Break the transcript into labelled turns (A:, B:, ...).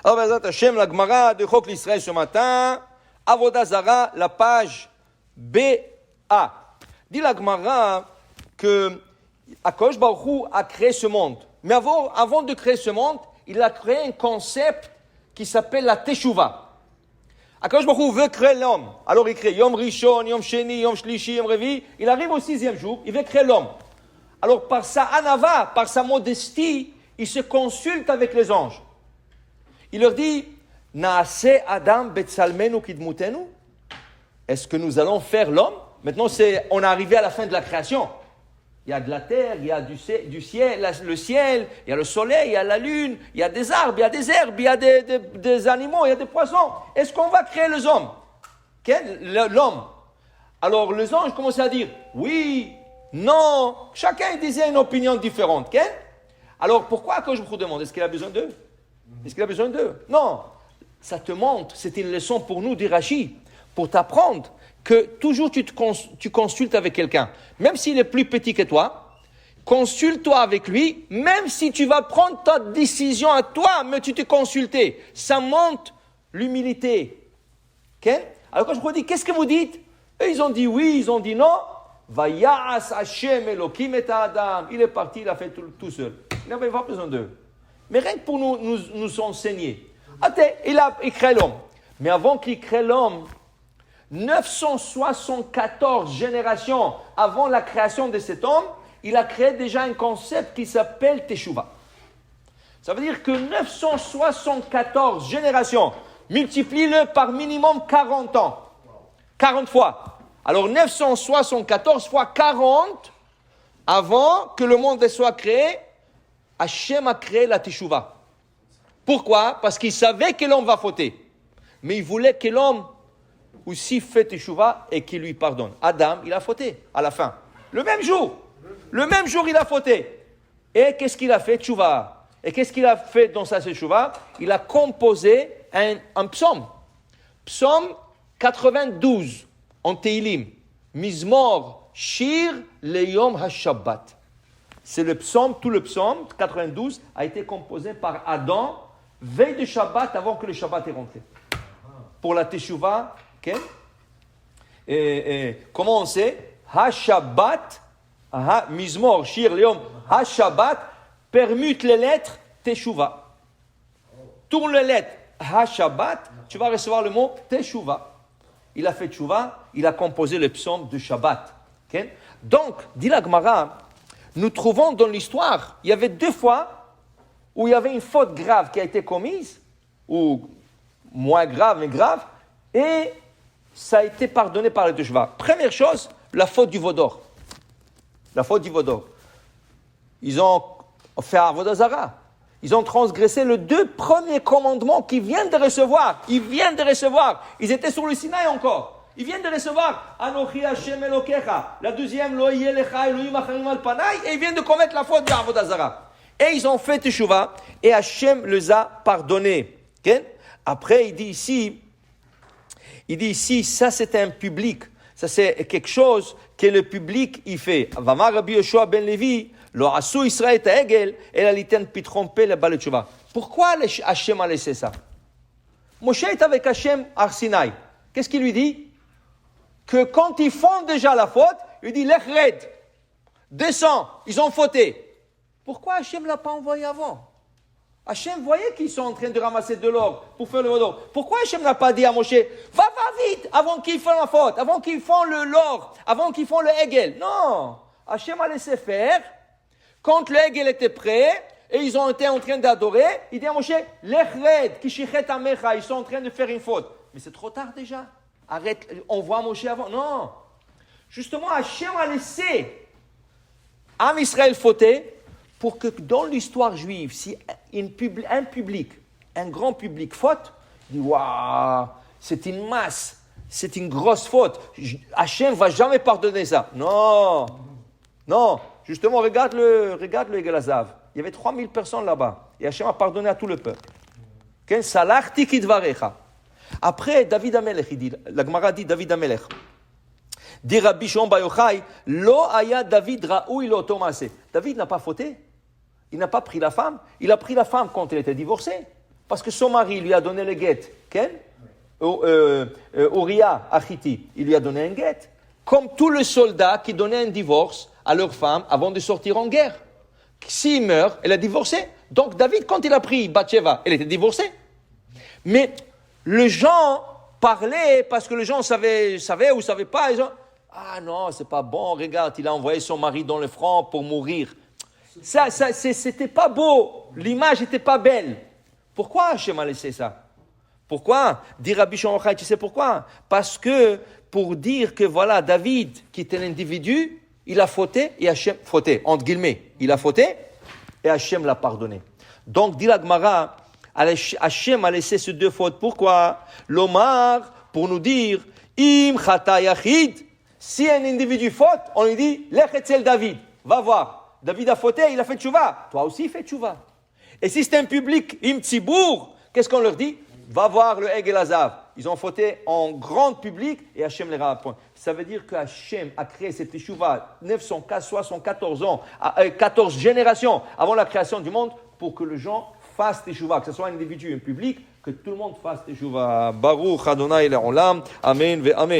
A: Alors, Bezrat Hashem, la Gemara de Chok l'Israël ce matin, Avodah Zara, la page BA. Dit la Gemara que Akadosh Baruch Hu a créé ce monde. Mais avant de créer ce monde, il a créé un concept qui s'appelle la Teshuvah. Akadosh Baruch Hu veut créer l'homme. Alors il crée Yom Rishon, Yom Sheni, Yom Shlishi, Yom Revi. Il arrive au 6e jour, il veut créer l'homme. Alors par sa anava, par sa modestie, il se consulte avec les anges. Il leur dit, Naase Adam Betsalmenu Kidmutenu. Est-ce que nous allons faire l'homme? Maintenant, on est arrivé à la fin de la création. Il y a de la terre, il y a du ciel, le ciel, il y a le soleil, il y a la lune, il y a des arbres, il y a des herbes, il y a des animaux, il y a des poissons. Est-ce qu'on va créer les hommes? L'homme. Alors les anges commençaient à dire, oui, non. Chacun disait une opinion différente. Alors pourquoi que je vous demande, est-ce qu'il a besoin d'eux? Est-ce qu'il a besoin d'eux? Non. Ça te montre, c'est une leçon pour nous d'Irachi, pour t'apprendre que toujours tu consultes avec quelqu'un. Même s'il est plus petit que toi, consulte-toi avec lui, même si tu vas prendre ta décision à toi, mais tu te consultais. Ça montre l'humilité. Okay? Alors quand je vous dis, qu'est-ce que vous dites? Et ils ont dit oui, ils ont dit non. Vayas Hashem Elokim et Adam. Il est parti, il a fait tout seul. Il n'avait pas besoin d'eux. Mais rien que pour nous enseigner. Il a créé l'homme. Mais avant qu'il crée l'homme, 974 générations avant la création de cet homme, il a créé déjà un concept qui s'appelle Teshuvah. Ça veut dire que 974 générations, multiplie-le par minimum 40 ans. 40 fois. Alors 974 fois 40, avant que le monde soit créé, Hachem a créé la Teshuvah. Pourquoi? Parce qu'il savait que l'homme va fauter. Mais il voulait que l'homme aussi fait Teshuvah et qu'il lui pardonne. Adam, il a fauté à la fin. Le même jour, il a fauté. Et qu'est-ce qu'il a fait? Teshuvah. Et qu'est-ce qu'il a fait dans sa Teshuvah? Il a composé un psaume. Psaume 92 en Teilim. Mizmor Shir Leyom HaShabbat. C'est le psaume, tout le psaume 92 a été composé par Adam veille de Shabbat avant que le Shabbat est rentré. Pour la Teshuvah, okay? Comment on sait? Ha-Shabbat, Mizmor, Shir, Leom, Ha-Shabbat, permute les lettres Teshuvah. Tourne les lettres Ha-Shabbat, tu vas recevoir le mot Teshuvah. Il a fait Teshuvah, il a composé le psaume de Shabbat. Okay? Donc, dit la Gemara, nous trouvons dans l'histoire, il y avait 2 fois où il y avait une faute grave qui a été commise, ou moins grave, mais grave, et ça a été pardonné par le Teshuvah. Première chose, la faute du Vaudor. La faute du Vaudor. Ils ont fait Avodah Zara. Ils ont transgressé les 2 premiers commandements qu'ils viennent de recevoir. Ils étaient sur le Sinaï encore. Ils viennent de recevoir Anochi Hashem Elokecha. La deuxième, Lo yeh lecha Elohim acharim al panai. Et ils viennent de commettre la faute d'Avodah Zara. Et ils ont fait Teshuvah. Et Hashem les a pardonnés. Okay? Après, il dit ici, ça c'est un public. Ça c'est quelque chose que le public il fait. Vamar Rabbi Yoshua ben Levi, lo asu Israël et Egel, et la liten pitron pe le balet Teshuvah. Pourquoi Hashem a laissé ça? Moshe est avec Hashem à Sinaï. Qu'est-ce qu'il lui dit? Que quand ils font déjà la faute, il dit Lech red, descends, ils ont fauté. Pourquoi Hashem ne l'a pas envoyé avant? Hashem voyait qu'ils sont en train de ramasser de l'or pour faire le vaudor. Pourquoi Hashem n'a pas dit à Moshe, va vite, avant qu'ils fassent la faute, avant qu'ils font l'or, avant qu'ils font le Hegel? Non, Hashem a laissé faire. Quand le Hegel était prêt, et ils ont été en train d'adorer, il dit à Moshe, Lech red, kishichet amecha, ils sont en train de faire une faute. Mais c'est trop tard déjà. Arrête, on voit Moshe avant. Non. Justement, Hashem a laissé Am Israël fauter pour que dans l'histoire juive, si un public, un grand public faute, il dit waouh, c'est une masse, c'est une grosse faute. Hashem ne va jamais pardonner ça. Non. Justement, regarde le Egel Hazav. Il y avait 3000 personnes là-bas. Et Hashem a pardonné à tout le peuple. Salachti kidvarecha. Après, David Amelech, il dit, la Gemara dit David Amelech. Dit Rabbi Shimon Bar Yochai, Lo aya David raoui lo tomase. David n'a pas fauté. Il n'a pas pris la femme. Il a pris la femme quand elle était divorcée. Parce que son mari lui a donné le guet. Ken Uriah, Achiti, il lui a donné un guet. Comme tous les soldats qui donnaient un divorce à leur femme avant de sortir en guerre. S'il meurt, elle a divorcé. Donc David, quand il a pris Bathsheba, elle était divorcée. Mais les gens parlaient parce que les gens savaient ou ne savaient pas. Les gens, ah non, c'est pas bon, regarde, il a envoyé son mari dans le front pour mourir. C'était pas beau, l'image n'était pas belle. Pourquoi Hachem a laissé ça? Pourquoi? Dit Rabbi Shimon Yochai, tu sais pourquoi? Parce que pour dire que voilà, David, qui était l'individu, il a fauté et Hachem, fauté, entre guillemets, il a fauté et Hachem l'a pardonné. Donc, dit la Gemara, Hachem a laissé ces deux fautes. Pourquoi? L'Omar, pour nous dire, Im chata yachid, si un individu faute, on lui dit, Lech etzel David, va voir. David a fauté, il a fait tchouva. Toi aussi, fais tchouva. Et si c'est un public, Im tzibour, qu'est-ce qu'on leur dit? Va voir le Heg et Lazav. Ils ont fauté en grand public et Hachem les rappoint. Ça veut dire que Hachem a créé cette teshuvah 974 ans, 14 générations avant la création du monde pour que les gens fassent teshuvah, que ce soit un individu, un public, que tout le monde fasse teshuvah. Baruch Adonai Le'olam. Amen ve Amen.